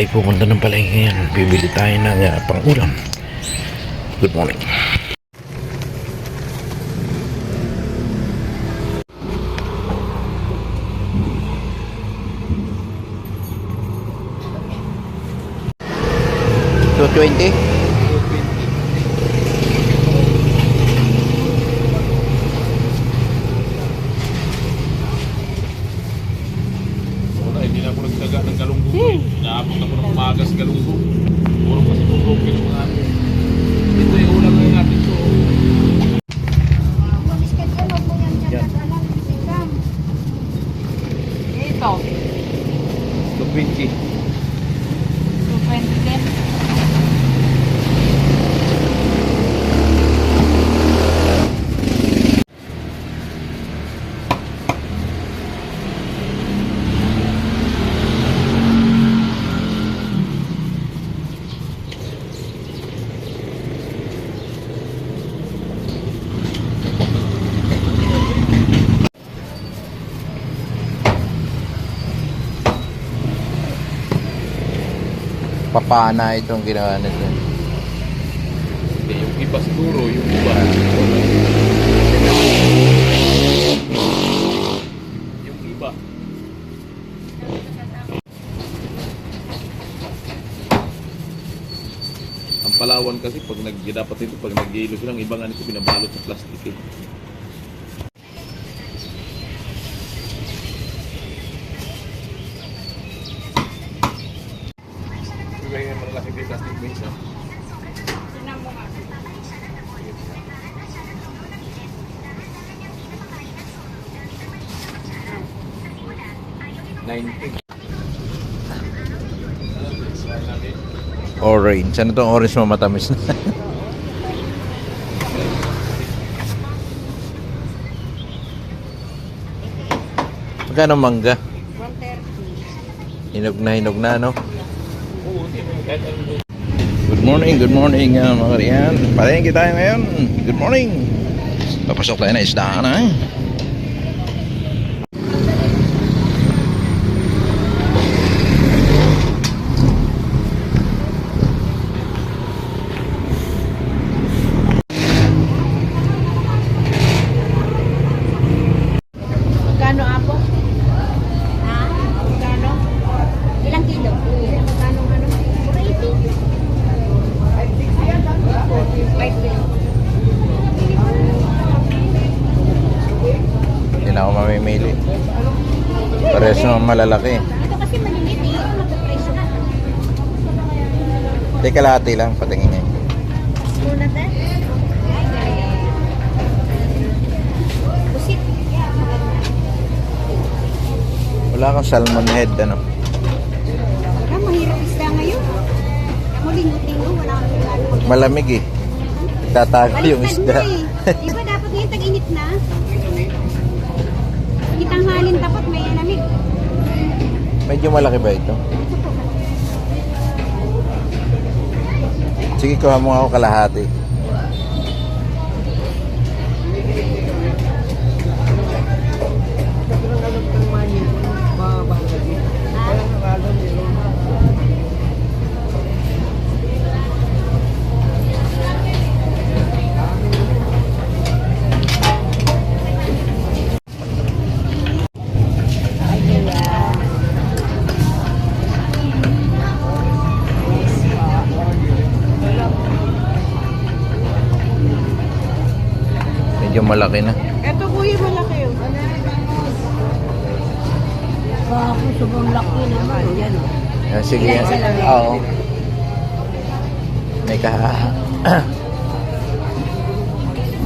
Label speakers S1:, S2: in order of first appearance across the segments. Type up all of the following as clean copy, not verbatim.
S1: tayo pupunta ng palengke ngayon. Bibili tayo ng pang-ulam. Good morning. $2.20.
S2: Hindi na ako nagtaga ng galunggong. Naabot ako ng umaga sa galunggong. Puro kasi puro yung mga ano. Ito yung ulam na natin ito.
S3: Ito.
S2: 220.
S3: 220 din.
S1: Papana itong ginawa nito.
S2: Hindi, yung iba siguro, yung iba. Yung iba. Ang Palawan kasi pag dapat ito pag nag-iilo silang iba nga nito binabalot sa plastic eh. Kaya yung malaki din plastic base ha.
S3: Tinan mo nga.
S1: Orange. Ano itong orange mo matamis na? Magkano mangga?
S3: 130.
S1: Hinog na, no? Good morning mga kariyan. Palengke tayo ngayon. Good morning. Papasok tayo na isdahan ha.
S3: Magkano apo? Ha? Magkano? Ilang kilo? Magkano ano? 480. 5 kilo.
S1: Hindi na ako mamimili. Parehas naman malalaki.
S3: Ito kasi maliliit eh. Ito magpapresyo ka.
S1: Teka kalahati lang patingin niya.
S3: Muna tayo. Ay, galing. Busit.
S1: Wala kang salmon head ano.
S3: Mahirap isda ngayon. Ako linggo-linggo, wala kang lalo.
S1: Malamig eh. Tatago yung isda.
S3: Di ba dapat ngayon tag-init na? Itanghalin dapat may lamig.
S1: Medyo malaki ba ito? Sige, kuha mo ako kalahati. Medyo malaki na.
S3: Ito kuya, malaki yun. Ako, sobrang laki naman. Yan o.
S1: Sige.
S3: Ilan sila?
S1: Oo. May kaha.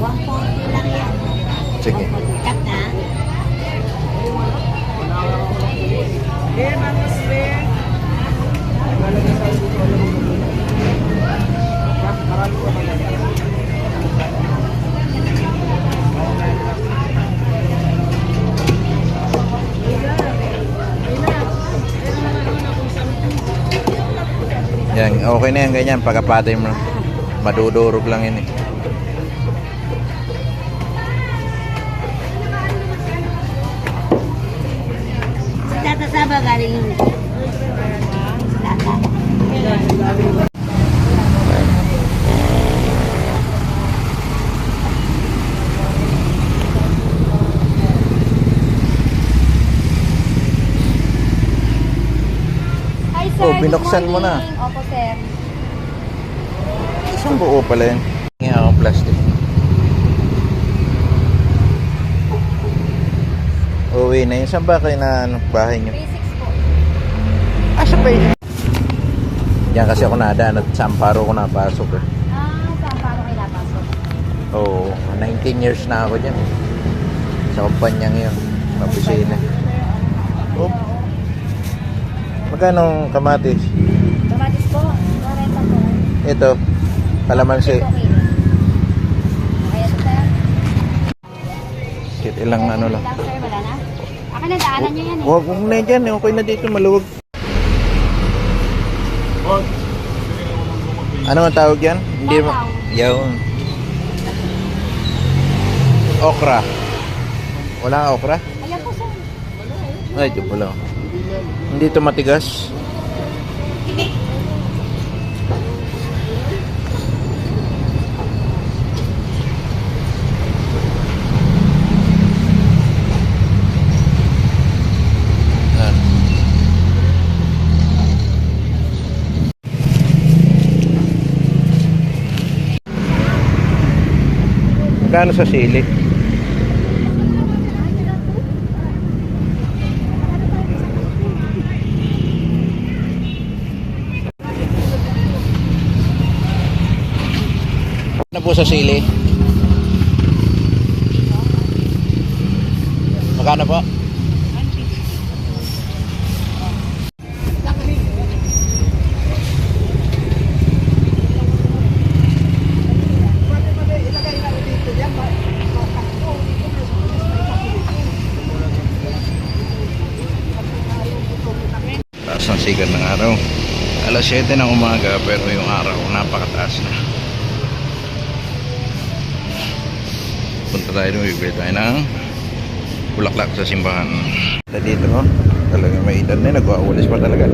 S3: 140 lang yan.
S1: Sige.
S3: Cut na.
S1: Yan, okay na yan ganyan. Pagkapatay mo, madudurog lang yun eh.
S3: Tata Saba galing yun. Tata.
S1: binuksan mo na.
S3: Opo, sir.
S1: Isang buo pala yan. Nga akong plastic. Uwi na yun. Saan ba kayo na bahay nyo?
S3: Basics po.
S1: Sa pa yun. Diyan kasi ako nadaan at sa Amparo ko napasok eh.
S3: Saan paano kayo napasok?
S1: Oo, 19 years na ako dyan. Sa kumpanyang yun. Papisina. Oh. Magkano kamatis?
S3: Kamatis po. 40 po.
S1: Ito, kalamansi.
S3: 10 kilo. Kaya ito, sir.
S1: Shit, ilang ano lang.
S3: Lang, sir. Wala na. Akin na, daanan nyo yan eh.
S1: Huwag mo na dyan. Okay na dito, maluwag. Ano ang tawag yan? Hindi mo.
S3: Bataw.
S1: Yun. Okra. Wala kang okra?
S3: Ayan po, sir.
S1: Ay, ito pala. Hindi ito matigas. Yan. Magkano sa sili? Ano po sa sili? Magkano po? Taas ng sikat ng araw. Alas 7 ng umaga pero yung araw napakataas na. Punta tayo doon, bibili tayo ng bulaklak sa simbahan. Dito no, talaga may edad na, nagwawalis pa talaga.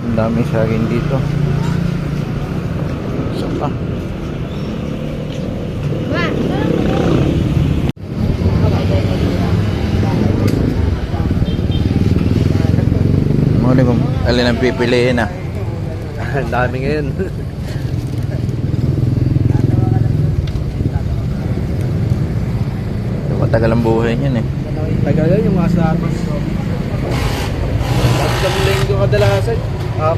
S1: Ang daming saging dito. So, Muli kung alin ang pipiliin ah.
S4: Ang dami ngayon.
S1: Matagal ang buhay niyan eh.
S4: Tagal yan yung mga sarmas. Tatlong linggo kadalasan. 4.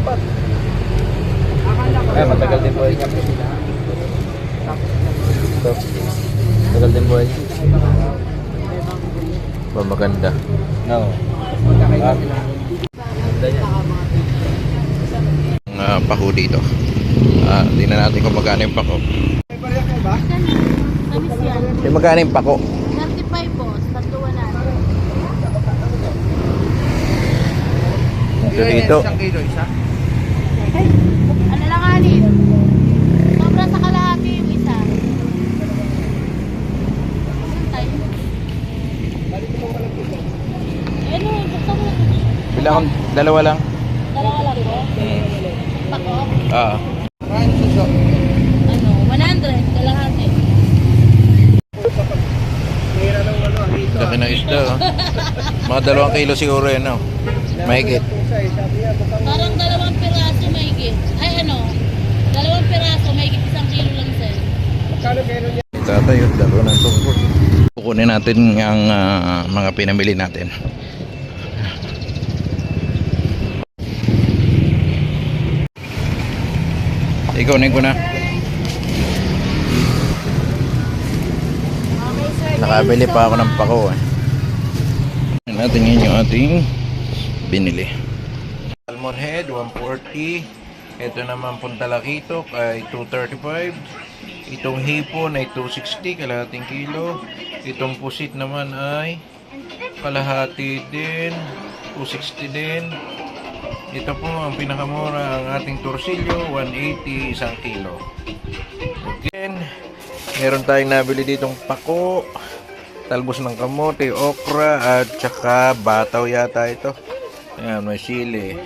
S4: Ay, matagal din buhay niya. Ito. Matagal din buhay niya.
S1: Ba maganda.
S4: Oo.
S1: Pako dito. Tingnan natin kung magkano yung pako.
S3: Tamis yan.
S1: Yung magkano yung pako?
S3: 35 boss. Tatlo wala.
S1: Ito dito.
S4: Isang kilo, isa?
S3: Ano lang anin? Sobra sa kalahati yung isa. Saan tayo? Ano, buksan mo.
S1: Bilang dalawa lang.
S3: Dalawa lang po. Pako.
S1: Ah.
S3: Ano, 100. Kalahati.
S1: Laki ng isda. Oh. Mga 2 kilo siguro yan. No? Mahigit.
S3: Parang 2 piraso mahigit. Ay ano, 2 piraso mahigit 1 kilo lang sir.
S1: Tatay, dalo ng tungkol. Kukunin natin ang mga pinamili natin. Ikunin ko na.
S3: Okay sir.
S1: Nakabili pa ako ng pako eh. Natin yun yung ating binili. Salmon head 140. Ito naman puntalakito ay 235. Itong hipon ay 260 kalahating kilo. Itong pusit naman ay kalahati din 260 din. Ito po ang pinakamura ang ating torsilyo, 180 isang kilo. Again, meron tayong nabili ditong pako, talbos ng kamote, okra, at saka bataw yata ito. Ayan, may sili.